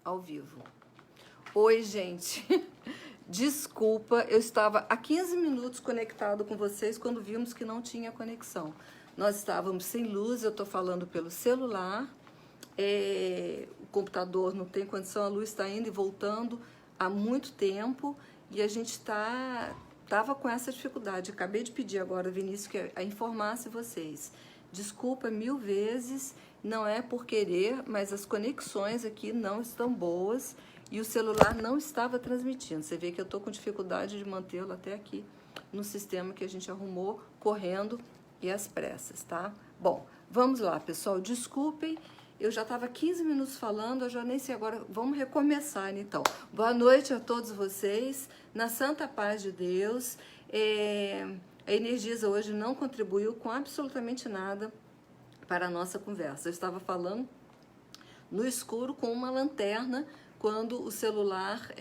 ao vivo. Oi, gente. Desculpa, eu estava há 15 minutos conectado com vocês quando vimos que não tinha conexão. Nós estávamos sem luz, eu estou falando pelo celular, o computador não tem condição, a luz está indo e voltando há muito tempo e a gente estava com essa dificuldade. Acabei de pedir agora, Vinícius, que informasse vocês. Desculpa 1000 vezes, não é por querer, mas as conexões aqui não estão boas e o celular não estava transmitindo. Você vê que eu estou com dificuldade de mantê-lo até aqui no sistema que a gente arrumou, correndo e às pressas, tá? Bom, vamos lá, pessoal, desculpem, eu já estava 15 minutos falando, eu já nem sei agora, vamos recomeçar, então. Boa noite a todos vocês, na santa paz de Deus. A Energisa hoje não contribuiu com absolutamente nada para a nossa conversa. Eu estava falando no escuro com uma lanterna quando o celular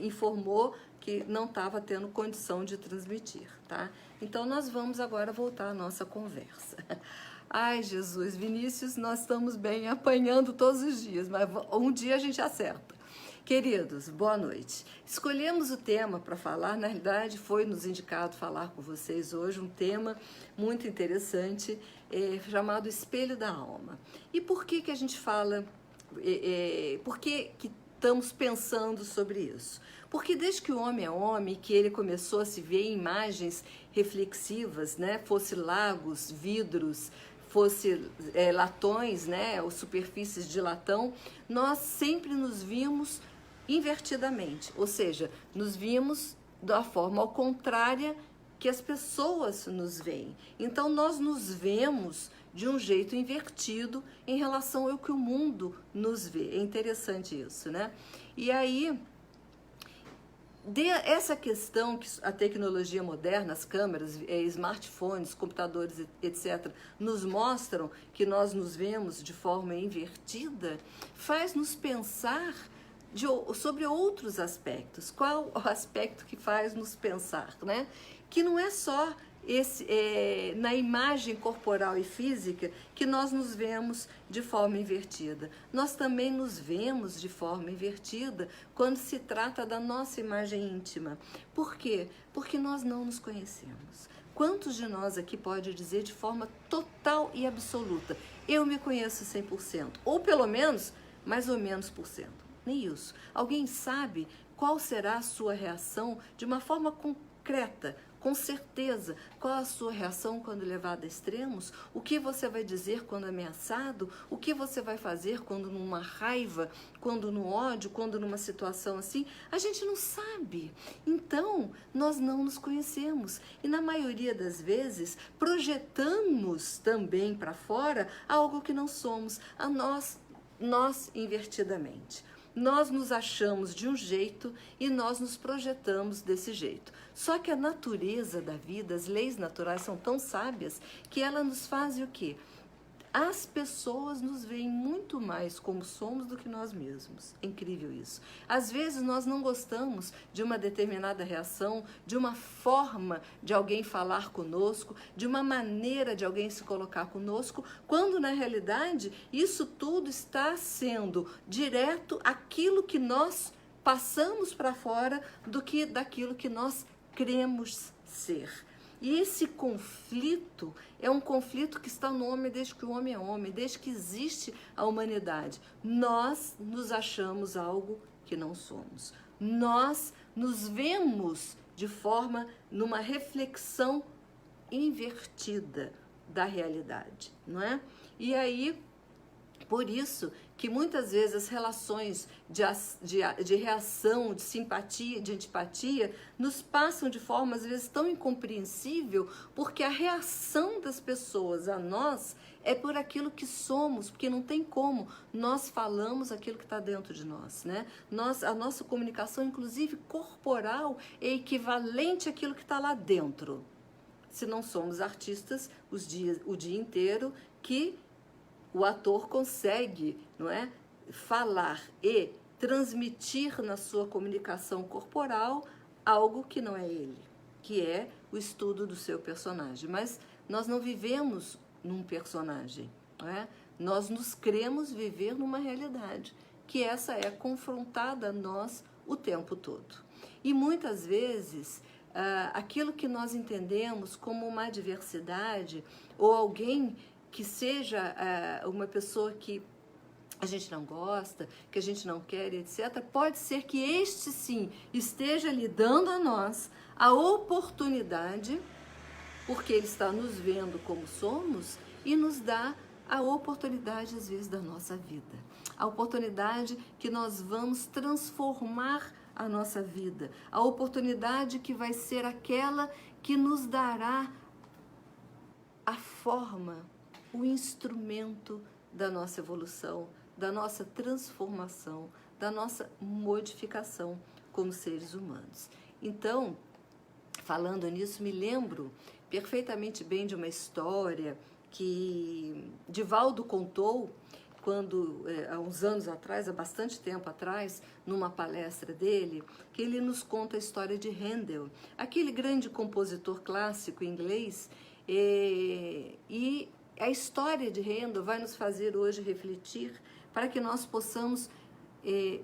informou que não estava tendo condição de transmitir, tá? Então, nós vamos agora voltar à nossa conversa. Ai, Jesus, Vinícius, nós estamos bem apanhando todos os dias, mas um dia a gente acerta. Queridos, boa noite. Escolhemos o tema para falar, na realidade foi nos indicado falar com vocês hoje um tema muito interessante, chamado Espelho da Alma. E por que a gente fala, por que estamos pensando sobre isso? Porque desde que o homem é homem, que ele começou a se ver em imagens reflexivas, né? Fosse lagos, vidros, fosse latões, né? Ou superfícies de latão, nós sempre nos vimos invertidamente, ou seja, nos vimos da forma ao contrária que as pessoas nos veem. Então nós nos vemos de um jeito invertido em relação ao que o mundo nos vê. É interessante isso, né? E aí, essa questão que a tecnologia moderna, as câmeras, smartphones, computadores, etc., nos mostram que nós nos vemos de forma invertida, faz nos pensar sobre outros aspectos. Qual o aspecto que faz nos pensar, né? Que não é só na imagem corporal e física que nós nos vemos de forma invertida. Nós também nos vemos de forma invertida quando se trata da nossa imagem íntima. Por quê? Porque nós não nos conhecemos. Quantos de nós aqui pode dizer de forma total e absoluta, eu me conheço 100%, ou pelo menos, mais ou menos por cento? Nem isso. Alguém sabe qual será a sua reação de uma forma concreta, com certeza? Qual a sua reação quando levado a extremos? O que você vai dizer quando ameaçado? O que você vai fazer quando numa raiva, quando no ódio, quando numa situação assim? A gente não sabe. Então, nós não nos conhecemos. E na maioria das vezes, projetamos também para fora algo que não somos, a nós invertidamente. Nós nos achamos de um jeito e nós nos projetamos desse jeito. Só que a natureza da vida, as leis naturais são tão sábias que ela nos faz o quê? As pessoas nos veem muito mais como somos do que nós mesmos. É incrível isso. Às vezes nós não gostamos de uma determinada reação, de uma forma de alguém falar conosco, de uma maneira de alguém se colocar conosco, quando na realidade isso tudo está sendo direto aquilo que nós passamos para fora daquilo que nós cremos ser. E esse conflito é um conflito que está no homem desde que o homem é homem, desde que existe a humanidade. Nós nos achamos algo que não somos. Nós nos vemos de forma, numa reflexão invertida da realidade, não é? E aí, por isso que muitas vezes as relações de reação, de simpatia, de antipatia, nos passam de forma às vezes tão incompreensível, porque a reação das pessoas a nós é por aquilo que somos, porque não tem como, nós falamos aquilo que está dentro de nós, né? A nossa comunicação, inclusive corporal, é equivalente àquilo que está lá dentro. Se não somos artistas o dia inteiro, que o ator consegue, não é, falar e transmitir na sua comunicação corporal algo que não é ele, que é o estudo do seu personagem. Mas nós não vivemos num personagem, não é? Nós nos cremos viver numa realidade que essa é confrontada a nós o tempo todo. E muitas vezes, aquilo que nós entendemos como uma adversidade, ou alguém que seja uma pessoa que a gente não gosta, que a gente não quer, etc., pode ser que este sim esteja lhe dando a nós a oportunidade, porque ele está nos vendo como somos, e nos dá a oportunidade, às vezes, da nossa vida. A oportunidade que nós vamos transformar a nossa vida. A oportunidade que vai ser aquela que nos dará a forma, o instrumento da nossa evolução, da nossa transformação, da nossa modificação como seres humanos. Então, falando nisso, me lembro perfeitamente bem de uma história que Divaldo contou quando, há uns anos atrás, há bastante tempo atrás, numa palestra dele, que ele nos conta a história de Handel, aquele grande compositor clássico inglês, e a história de Handel vai nos fazer hoje refletir para que nós possamos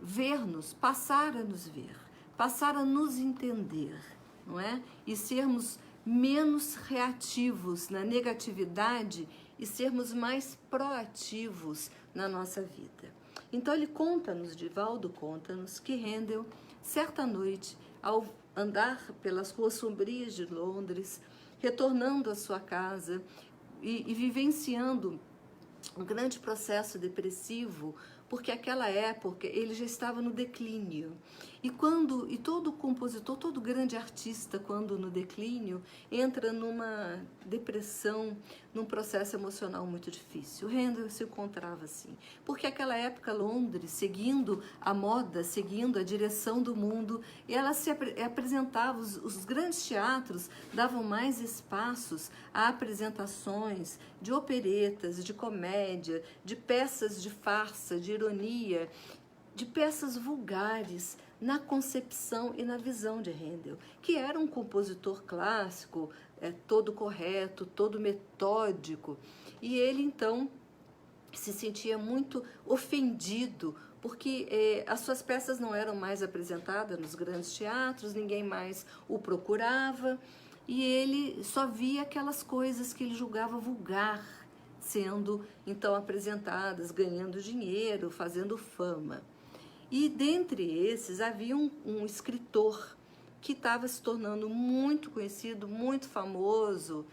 ver-nos, passar a nos ver, passar a nos entender, não é? E sermos menos reativos na negatividade e sermos mais proativos na nossa vida. Então ele conta-nos, Divaldo conta-nos, que Handel, certa noite, ao andar pelas ruas sombrias de Londres, retornando à sua casa e vivenciando um grande processo depressivo, porque aquela época ele já estava no declínio. E todo compositor, todo grande artista, quando no declínio, entra numa depressão, num processo emocional muito difícil. Handel se encontrava assim, porque aquela época Londres, seguindo a moda, seguindo a direção do mundo, ela se apresentava, os grandes teatros davam mais espaços a apresentações de operetas, de comédia, de peças de farsa, de ironia, de peças vulgares, na concepção e na visão de Handel, que era um compositor clássico, todo correto, todo metódico, e ele então se sentia muito ofendido, porque as suas peças não eram mais apresentadas nos grandes teatros, ninguém mais o procurava, e ele só via aquelas coisas que ele julgava vulgar, sendo então apresentadas, ganhando dinheiro, fazendo fama. E dentre esses havia um escritor que estava se tornando muito conhecido, muito famoso,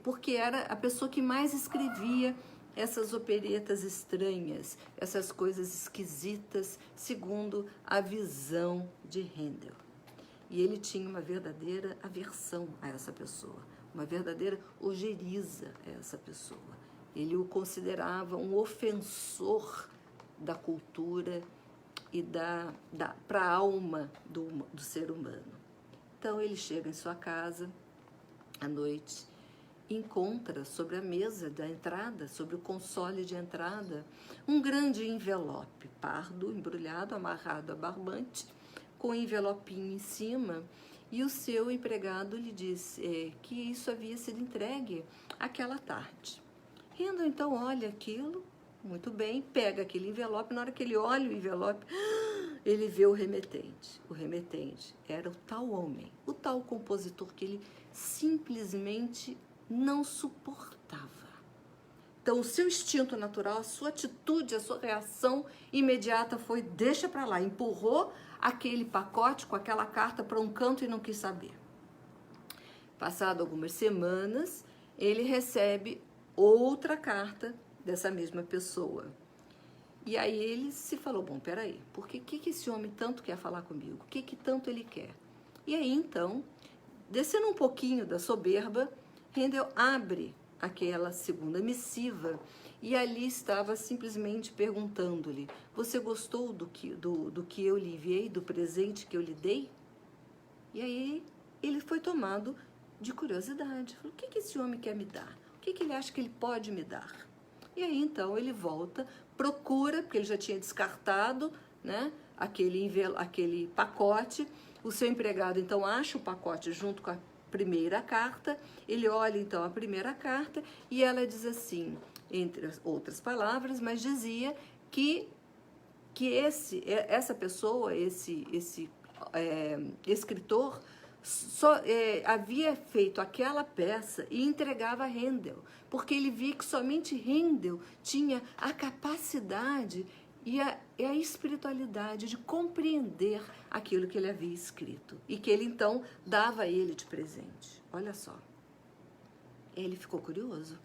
porque era a pessoa que mais escrevia essas operetas estranhas, essas coisas esquisitas, segundo a visão de Handel. E ele tinha uma verdadeira aversão a essa pessoa, uma verdadeira ojeriza a essa pessoa. Ele o considerava um ofensor da cultura e para a alma do ser humano. Então ele chega em sua casa à noite, encontra sobre a mesa da entrada, sobre o console de entrada, um grande envelope pardo, embrulhado, amarrado a barbante, com um envelopinho em cima, e o seu empregado lhe disse que isso havia sido entregue aquela tarde. Handel então olha aquilo, muito bem, pega aquele envelope, na hora que ele olha o envelope, ele vê o remetente. O remetente era o tal homem, o tal compositor que ele simplesmente não suportava. Então, o seu instinto natural, a sua atitude, a sua reação imediata foi: deixa para lá, empurrou aquele pacote com aquela carta para um canto e não quis saber. Passado algumas semanas, ele recebe outra carta dessa mesma pessoa. E aí ele se falou: bom, peraí, por que esse homem tanto quer falar comigo? O que tanto ele quer? E aí então, descendo um pouquinho da soberba, Handel abre aquela segunda missiva e ali estava simplesmente perguntando-lhe: você gostou do que eu lhe enviei, do presente que eu lhe dei? E aí ele foi tomado de curiosidade. Falou: o que esse homem quer me dar? O que ele acha que ele pode me dar? E aí então ele volta, procura, porque ele já tinha descartado, né, aquele pacote. O seu empregado então acha o pacote junto com a primeira carta. Ele olha então a primeira carta e ela diz assim, entre outras palavras, mas dizia que que essa pessoa, esse escritor, havia feito aquela peça e entregava a Handel, porque ele via que somente Handel tinha a capacidade e a espiritualidade de compreender aquilo que ele havia escrito e que ele então dava a ele de presente. Olha só, ele ficou curioso,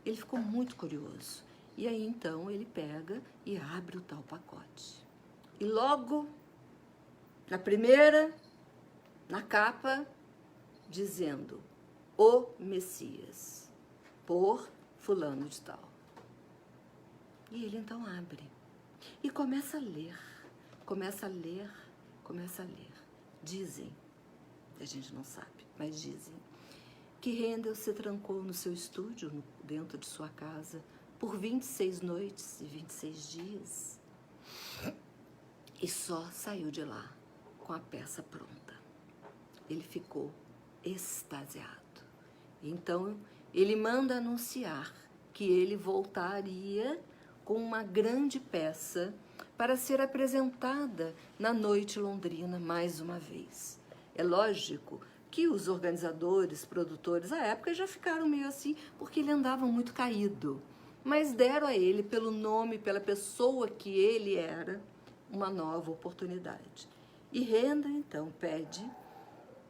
ele ficou muito curioso, e aí então ele pega e abre o tal pacote, e logo na capa, dizendo: o Messias, por fulano de tal. E ele então abre e começa a ler. Dizem, a gente não sabe, mas dizem, que Handel se trancou no seu estúdio, dentro de sua casa, por 26 noites e 26 dias, e só saiu de lá com a peça pronta. Ele ficou extasiado. Então, ele manda anunciar que ele voltaria com uma grande peça para ser apresentada na noite londrina mais uma vez. É lógico que os organizadores, produtores, à época já ficaram meio assim, porque ele andava muito caído. Mas deram a ele, pelo nome, pela pessoa que ele era, uma nova oportunidade. E Handel, então, pede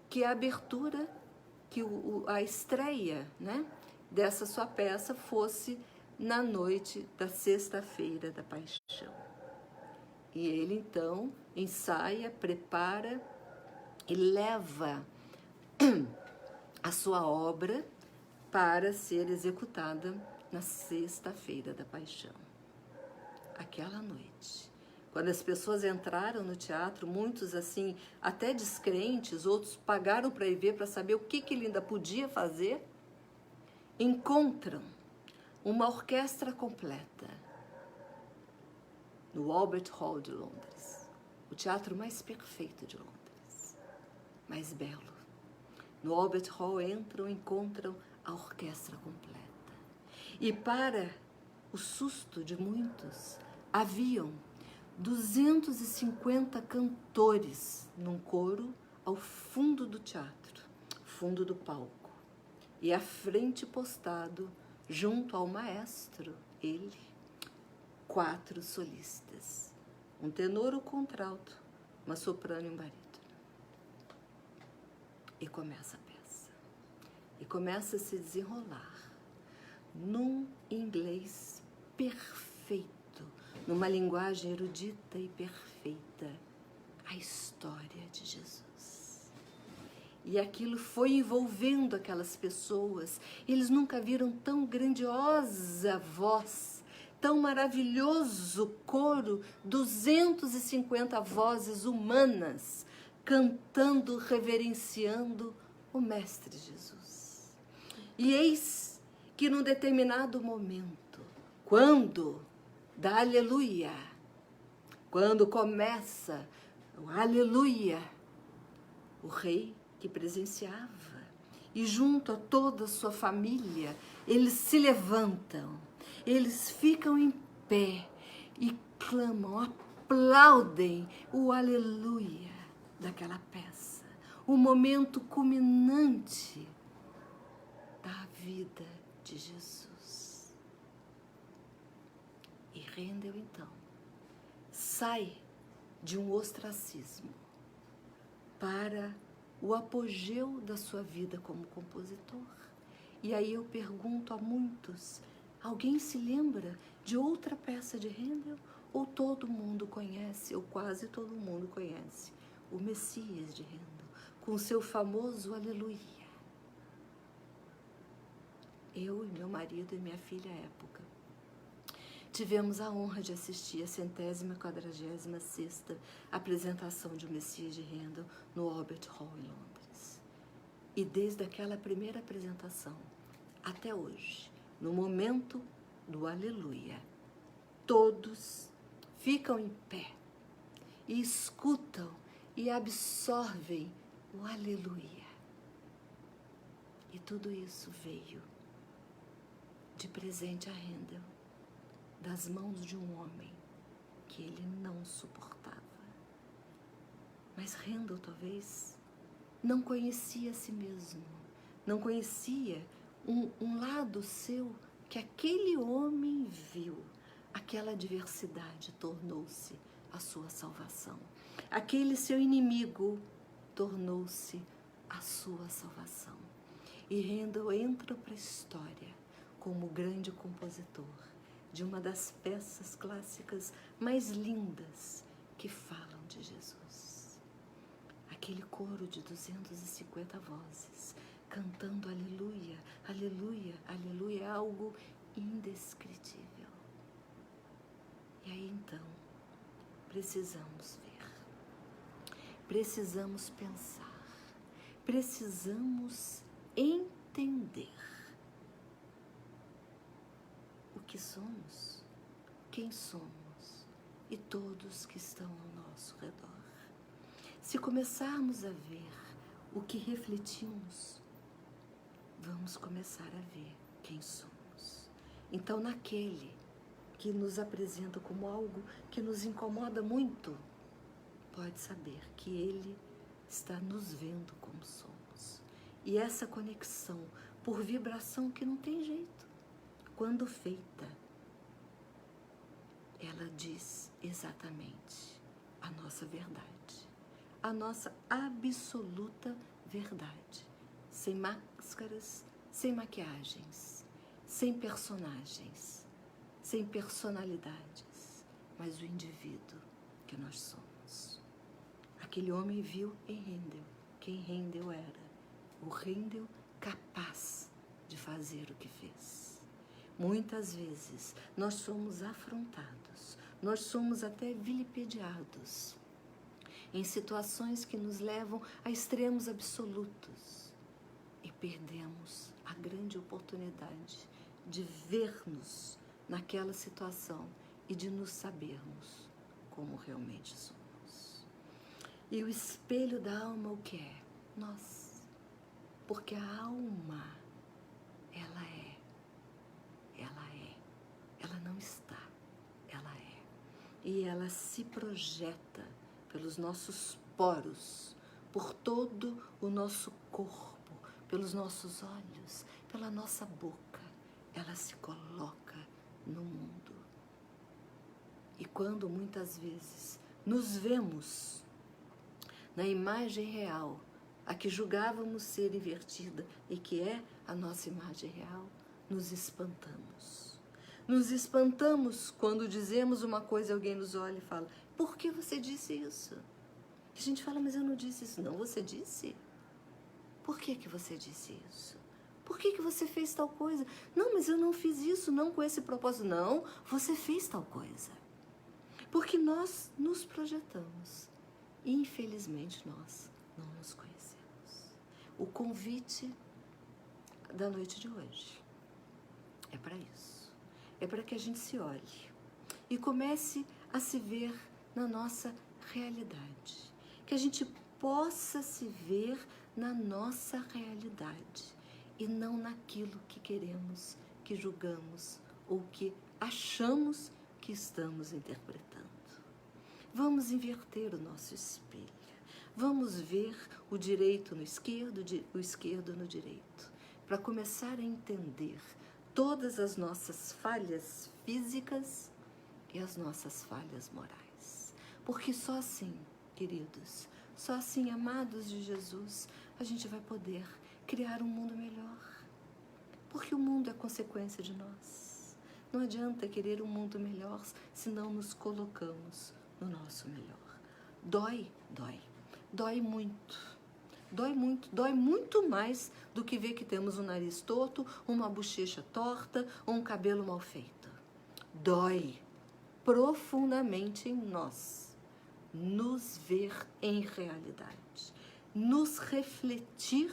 que a abertura, que a estreia, né, dessa sua peça fosse na noite da sexta-feira da Paixão. E ele, então, ensaia, prepara e leva a sua obra para ser executada na sexta-feira da Paixão. Aquela noite. Quando as pessoas entraram no teatro, muitos assim, até descrentes, outros pagaram para ir ver, para saber o que ele ainda podia fazer, encontram uma orquestra completa no Albert Hall de Londres, o teatro mais perfeito de Londres, mais belo. No Albert Hall encontram a orquestra completa. E para o susto de muitos, haviam 250 cantores num coro ao fundo do teatro, fundo do palco. E à frente postado, junto ao maestro, ele, 4 solistas. Um tenor ou contralto, uma soprano e um barítono. E começa a peça. E começa a se desenrolar num inglês perfeito, numa linguagem erudita e perfeita, a história de Jesus. E aquilo foi envolvendo aquelas pessoas. Eles nunca viram tão grandiosa voz, tão maravilhoso coro, 250 vozes humanas cantando, reverenciando o Mestre Jesus. E eis que num determinado momento, quando da aleluia, quando começa o aleluia, o rei que presenciava, e junto a toda a sua família, eles se levantam, eles ficam em pé e clamam, aplaudem o aleluia daquela peça, o momento culminante da vida de Jesus. E Handel, então, sai de um ostracismo para o apogeu da sua vida como compositor. E aí eu pergunto a muitos, alguém se lembra de outra peça de Handel? Ou todo mundo conhece, ou quase todo mundo conhece, o Messias de Handel, com seu famoso aleluia? Eu e meu marido e minha filha à época tivemos a honra de assistir a 146ª apresentação de O Messias de Handel no Albert Hall em Londres. E desde aquela primeira apresentação até hoje, no momento do aleluia, todos ficam em pé e escutam e absorvem o aleluia. E tudo isso veio de presente a Handel, das mãos de um homem que ele não não suportava. Mas Handel talvez não conhecia a si mesmo, não conhecia um lado seu que aquele homem viu. Aquela adversidade tornou-se a sua salvação. Aquele seu inimigo tornou-se a sua salvação. E Handel entra para a história como o grande compositor de uma das peças clássicas mais lindas que falam de Jesus. Aquele coro de 250 vozes cantando aleluia, aleluia, aleluia, é algo indescritível. E aí então, precisamos ver, precisamos pensar, precisamos entender o que somos, quem somos e todos que estão ao nosso redor. Se começarmos a ver o que refletimos, vamos começar a ver quem somos. Então, naquele que nos apresenta como algo que nos incomoda muito, pode saber que ele está nos vendo como somos. E essa conexão por vibração que não tem jeito, quando feita, ela diz exatamente a nossa verdade, a nossa absoluta verdade, sem máscaras, sem maquiagens, sem personagens, sem personalidades, mas o indivíduo que nós somos. Aquele homem viu em Handel quem Handel era, o Handel capaz de fazer o que fez. Muitas vezes nós somos afrontados, nós somos até vilipendiados em situações que nos levam a extremos absolutos e perdemos a grande oportunidade de ver-nos naquela situação e de nos sabermos como realmente somos. E o espelho da alma o que é? Nós. Porque a alma, ela não está, ela é. E ela se projeta pelos nossos poros, por todo o nosso corpo, pelos nossos olhos, pela nossa boca. Ela se coloca no mundo. E quando muitas vezes nos vemos na imagem real, a que julgávamos ser invertida e que é a nossa imagem real, nos espantamos. Nos espantamos quando dizemos uma coisa e alguém nos olha e fala: por que você disse isso? A gente fala: mas eu não disse isso. Não, você disse. Por que você disse isso? Por que você fez tal coisa? Não, mas eu não fiz isso, não com esse propósito. Não, você fez tal coisa. Porque nós nos projetamos. E, infelizmente, nós não nos conhecemos. O convite da noite de hoje é para isso. É para que a gente se olhe e comece a se ver na nossa realidade. Que a gente possa se ver na nossa realidade e não naquilo que queremos, que julgamos ou que achamos que estamos interpretando. Vamos inverter o nosso espelho. Vamos ver o direito no esquerdo, o esquerdo no direito, para começar a entender todas as nossas falhas físicas e as nossas falhas morais. Porque só assim, queridos, só assim, amados de Jesus, a gente vai poder criar um mundo melhor. Porque o mundo é consequência de nós. Não adianta querer um mundo melhor se não nos colocamos no nosso melhor. Dói, dói. Dói muito. Dói muito. Dói muito mais do que ver que temos um nariz torto, uma bochecha torta ou um cabelo mal feito. Dói profundamente em nós nos ver em realidade, nos refletir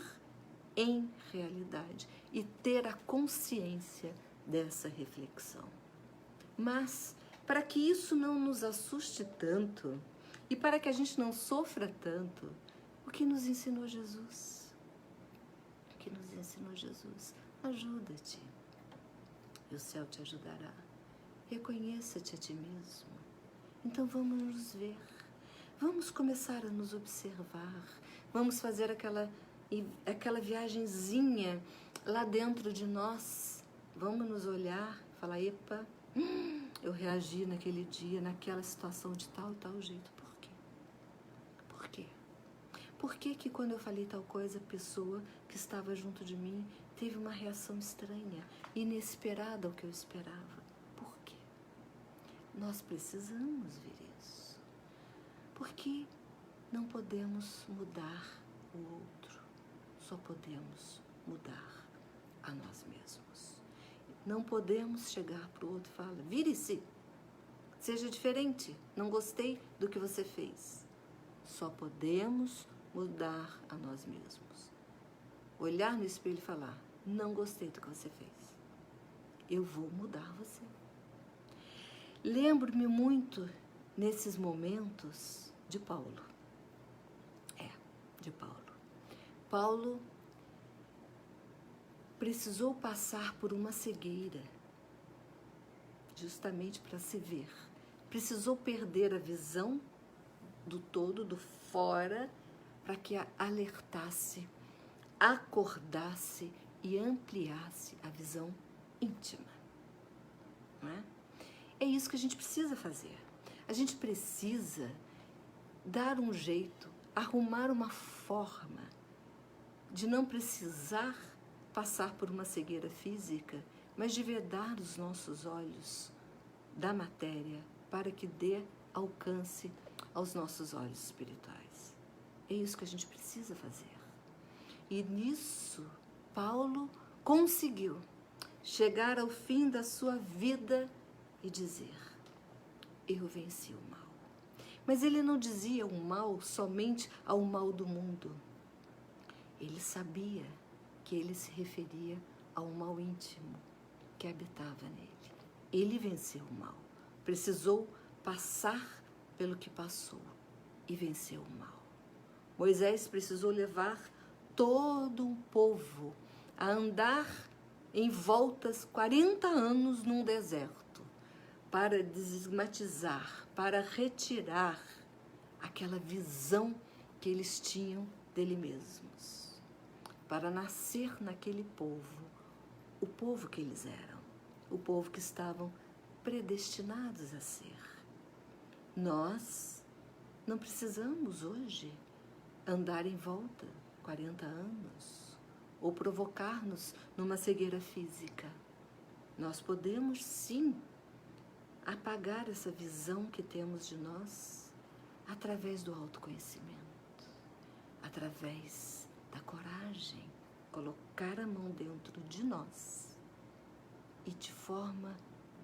em realidade e ter a consciência dessa reflexão. Mas, para que isso não nos assuste tanto e para que a gente não sofra tanto, o que nos ensinou Jesus? O que nos ensinou Jesus? Ajuda-te e o céu te ajudará. Reconheça-te a ti mesmo. Então vamos nos ver, vamos começar a nos observar, vamos fazer aquela viagenzinha lá dentro de nós, vamos nos olhar, falar, epa, eu reagi naquele dia, naquela situação de tal e tal jeito, por quê? Por quê? Por que que quando eu falei tal coisa, a pessoa que estava junto de mim teve uma reação estranha, inesperada ao que eu esperava? Por quê? Nós precisamos ver isso. Porque não podemos mudar o outro, só podemos mudar a nós mesmos. Não podemos chegar para o outro e falar, vire-se, seja diferente, não gostei do que você fez. Só podemos mudar a nós mesmos. Olhar no espelho e falar, não gostei do que você fez. Eu vou mudar você. Lembro-me muito, nesses momentos, de Paulo. De Paulo. Paulo precisou passar por uma cegueira, justamente para se ver. Precisou perder a visão do todo, do fora, para que alertasse, acordasse e ampliasse a visão íntima. Não é? É isso que a gente precisa fazer. A gente precisa dar um jeito, arrumar uma forma de não precisar passar por uma cegueira física, mas de vedar os nossos olhos da matéria para que dê alcance aos nossos olhos espirituais. É isso que a gente precisa fazer. E nisso, Paulo conseguiu chegar ao fim da sua vida e dizer, eu venci o mal. Mas ele não dizia o mal somente ao mal do mundo. Ele sabia que ele se referia ao mal íntimo que habitava nele. Ele venceu o mal. Precisou passar pelo que passou e venceu o mal. Moisés precisou levar todo um povo a andar em voltas 40 anos num deserto para desestigmatizar, para retirar aquela visão que eles tinham dele mesmos, para nascer naquele povo, o povo que eles eram, o povo que estavam predestinados a ser. Nós não precisamos hoje andar em volta 40 anos ou provocar-nos numa cegueira física. Nós podemos sim apagar essa visão que temos de nós através do autoconhecimento, através da coragem, colocar a mão dentro de nós e de forma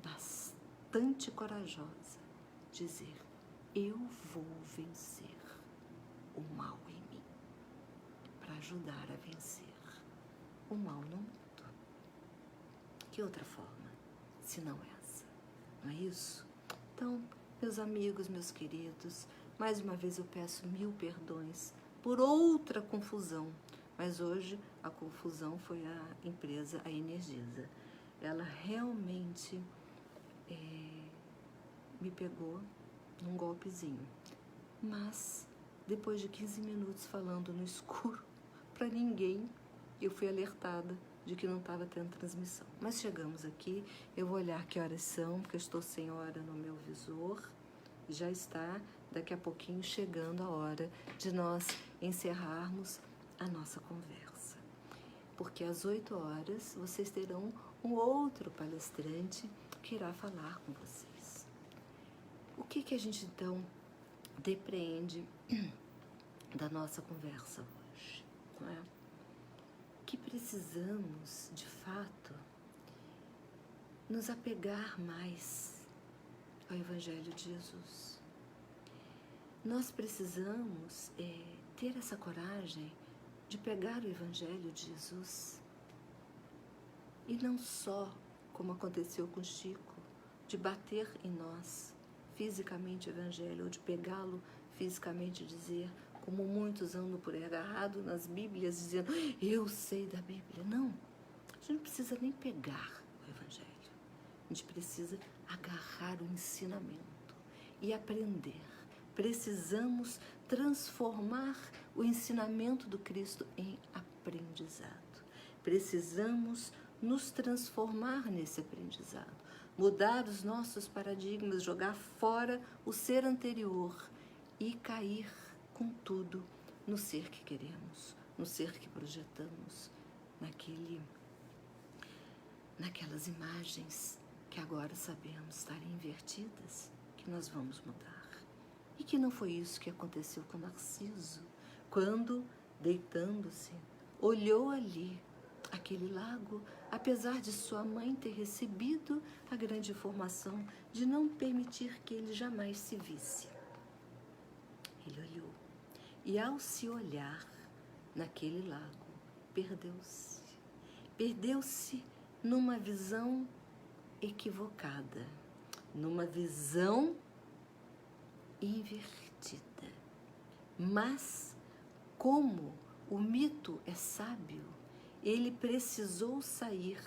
bastante corajosa dizer, eu vou vencer o mal em mim, para ajudar a vencer o mal no mundo. Que outra forma, se não essa? Não é isso? Então, meus amigos, meus queridos, mais uma vez eu peço 1000 perdões por outra confusão, mas hoje a confusão foi a empresa, a Energisa. Ela realmente me pegou num golpezinho, mas depois de 15 minutos falando no escuro para ninguém, eu fui alertada de que não estava tendo transmissão. Mas chegamos aqui, eu vou olhar que horas são, porque eu estou sem hora no meu visor. Já está, daqui a pouquinho, chegando a hora de nós encerrarmos a nossa conversa. Porque às 8 horas vocês terão um outro palestrante que irá falar com vocês. O que a gente, então, depreende da nossa conversa hoje, não é? Que precisamos, de fato, nos apegar mais ao Evangelho de Jesus. Nós precisamos ter essa coragem de pegar o Evangelho de Jesus e não só, como aconteceu com Chico, de bater em nós fisicamente o Evangelho, ou de pegá-lo fisicamente e dizer, como muitos andam por aí agarrado nas Bíblias, dizendo, eu sei da Bíblia. Não, a gente não precisa nem pegar o Evangelho. A gente precisa agarrar o ensinamento e aprender. Precisamos transformar o ensinamento do Cristo em aprendizado. Precisamos nos transformar nesse aprendizado, mudar os nossos paradigmas, jogar fora o ser anterior e cair com tudo no ser que queremos, no ser que projetamos, naquelas imagens que agora sabemos estarem invertidas, que nós vamos mudar. E que não foi isso que aconteceu com Narciso, quando, deitando-se, olhou ali aquele lago, apesar de sua mãe ter recebido a grande informação de não permitir que ele jamais se visse. Ele olhou, e ao se olhar naquele lago, perdeu-se. Perdeu-se numa visão equivocada, numa visão invertida. Mas, como o mito é sábio, ele precisou sair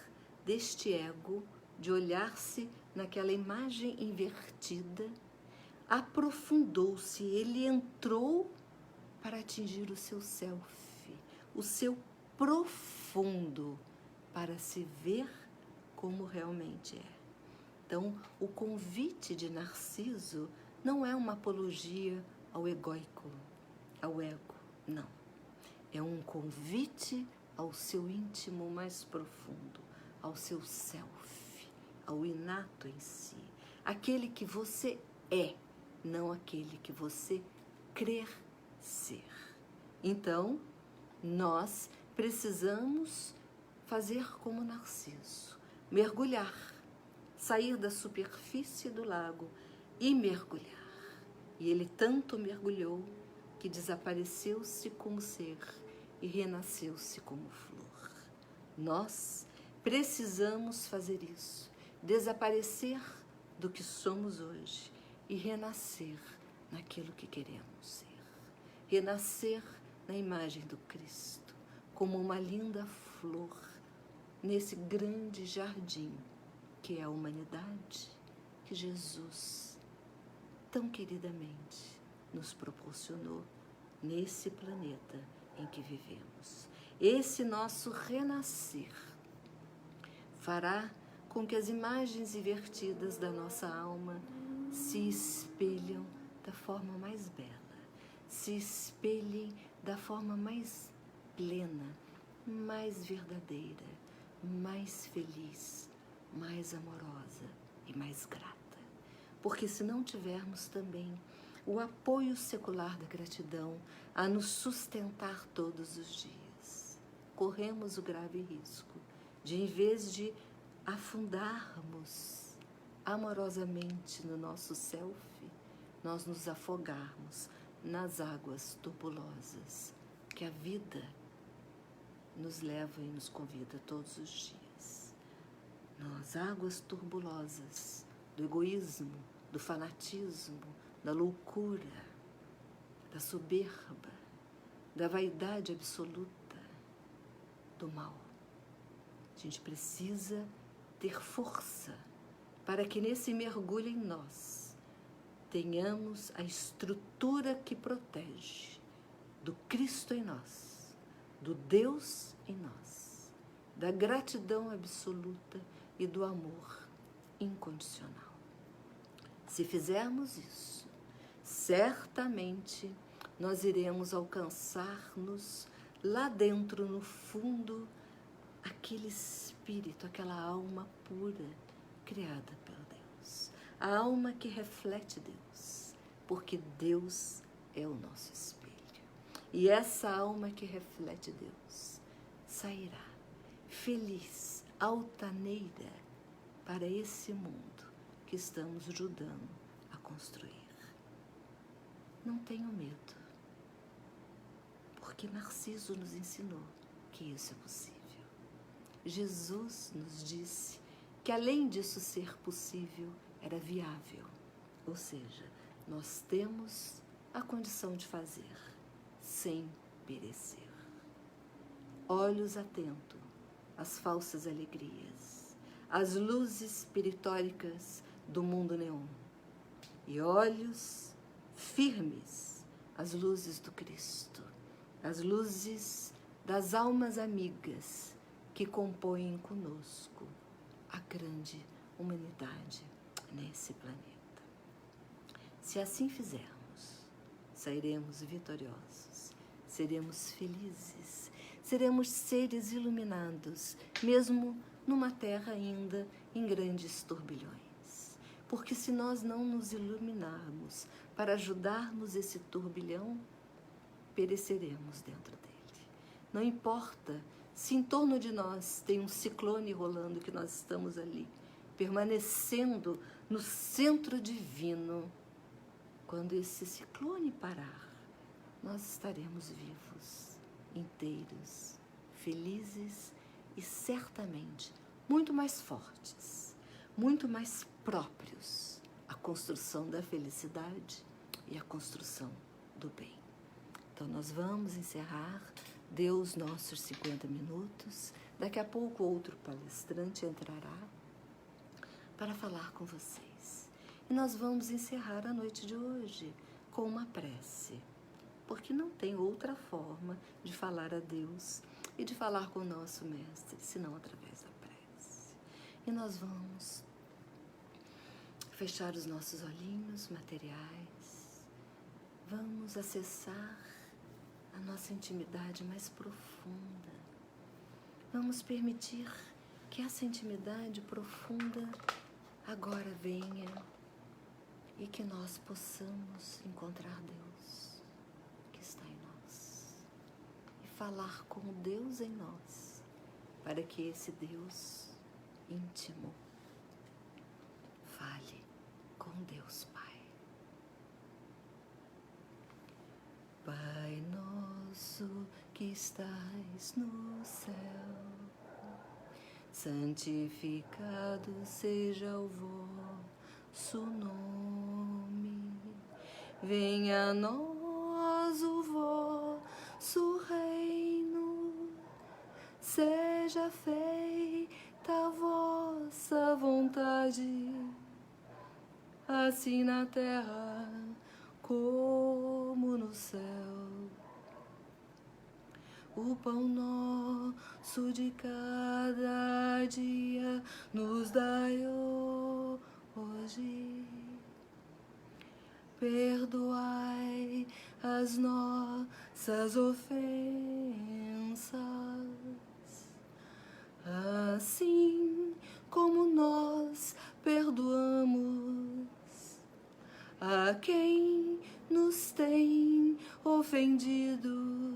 deste ego, de olhar-se naquela imagem invertida, aprofundou-se, ele entrou para atingir o seu self, o seu profundo, para se ver como realmente é. Então, o convite de Narciso não é uma apologia ao egoico, ao ego, não. É um convite ao seu íntimo mais profundo, ao seu self, ao inato em si, aquele que você é, não aquele que você crer ser. Então, nós precisamos fazer como Narciso, mergulhar, sair da superfície do lago e mergulhar. E ele tanto mergulhou que desapareceu-se como ser e renasceu-se como flor. Nós precisamos fazer isso, desaparecer do que somos hoje e renascer naquilo que queremos ser. Renascer na imagem do Cristo, como uma linda flor nesse grande jardim que é a humanidade, que Jesus tão queridamente nos proporcionou nesse planeta em que vivemos. Esse nosso renascer fará com que as imagens invertidas da nossa alma se espelham da forma mais bela, se espelhem da forma mais plena, mais verdadeira, mais feliz, mais amorosa e mais grata. Porque se não tivermos também o apoio secular da gratidão a nos sustentar todos os dias, corremos o grave risco de, em vez de afundarmos amorosamente no nosso self, nós nos afogarmos nas águas turbulosas que a vida nos leva e nos convida todos os dias. Nas águas turbulosas do egoísmo, do fanatismo, da loucura, da soberba, da vaidade absoluta, do mal. A gente precisa ter força para que nesse mergulho em nós tenhamos a estrutura que protege do Cristo em nós, do Deus em nós, da gratidão absoluta e do amor incondicional. Se fizermos isso, certamente nós iremos alcançar-nos lá dentro, no fundo, aquele espírito, aquela alma pura, criada pelo Deus. A alma que reflete Deus, porque Deus é o nosso espelho. E essa alma que reflete Deus sairá feliz, altaneira, para esse mundo que estamos ajudando a construir. Não tenham medo, porque Narciso nos ensinou que isso é possível. Jesus nos disse que além disso ser possível, era viável. Ou seja, nós temos a condição de fazer, sem perecer. Olhos atentos às falsas alegrias, às luzes piritóricas do mundo neon. e olhos firmes, as luzes do Cristo, as luzes das almas amigas que compõem conosco a grande humanidade nesse planeta. Se assim fizermos, sairemos vitoriosos, seremos felizes, seremos seres iluminados, mesmo numa terra ainda em grandes turbilhões. Porque se nós não nos iluminarmos para ajudarmos esse turbilhão, pereceremos dentro dele. Não importa se em torno de nós tem um ciclone rolando, que nós estamos ali, permanecendo no centro divino. Quando esse ciclone parar, nós estaremos vivos, inteiros, felizes e certamente muito mais fortes, muito mais próprios à construção da felicidade e à construção do bem. Então nós vamos encerrar, deu os nossos 50 minutos, daqui a pouco outro palestrante entrará para falar com vocês. E nós vamos encerrar a noite de hoje com uma prece, porque não tem outra forma de falar a Deus e de falar com o nosso Mestre, senão através da prece. E nós vamos fechar os nossos olhinhos materiais, vamos acessar a nossa intimidade mais profunda. Vamos permitir que essa intimidade profunda agora venha e que nós possamos encontrar Deus que está em nós e falar com o Deus em nós, para que esse Deus íntimo fale com Deus Pai. Pai nosso que estais no céu, santificado seja o vosso nome. Venha a nós o vosso reino, seja feita a vossa vontade, assim na terra como no céu. O pão nosso de cada dia nos dai hoje. Perdoai as nossas ofensas, assim como nós perdoamos a quem nos tem ofendido.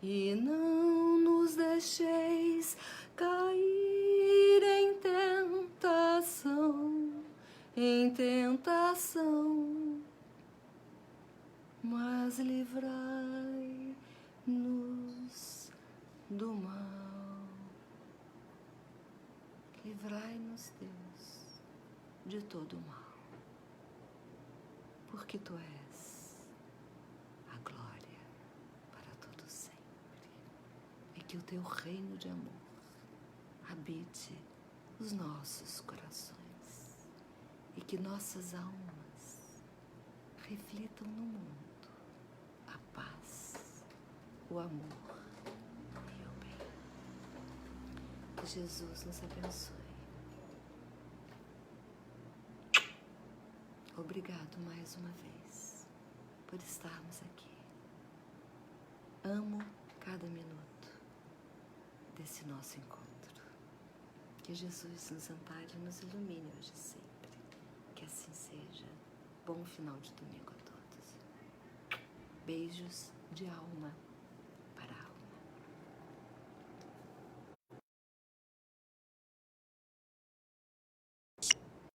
E não nos deixeis cair em tentação, mas livrai-nos do mal. Livrai-nos, Deus, de todo o mal, porque Tu és a glória para todo sempre. E que o Teu reino de amor habite os nossos corações e que nossas almas reflitam no mundo a paz, o amor e o bem. Que Jesus nos abençoe. Obrigado mais uma vez por estarmos aqui. Amo cada minuto desse nosso encontro. Que Jesus nos ampare e nos ilumine hoje e sempre. Que assim seja. Bom final de domingo a todos. Beijos de alma.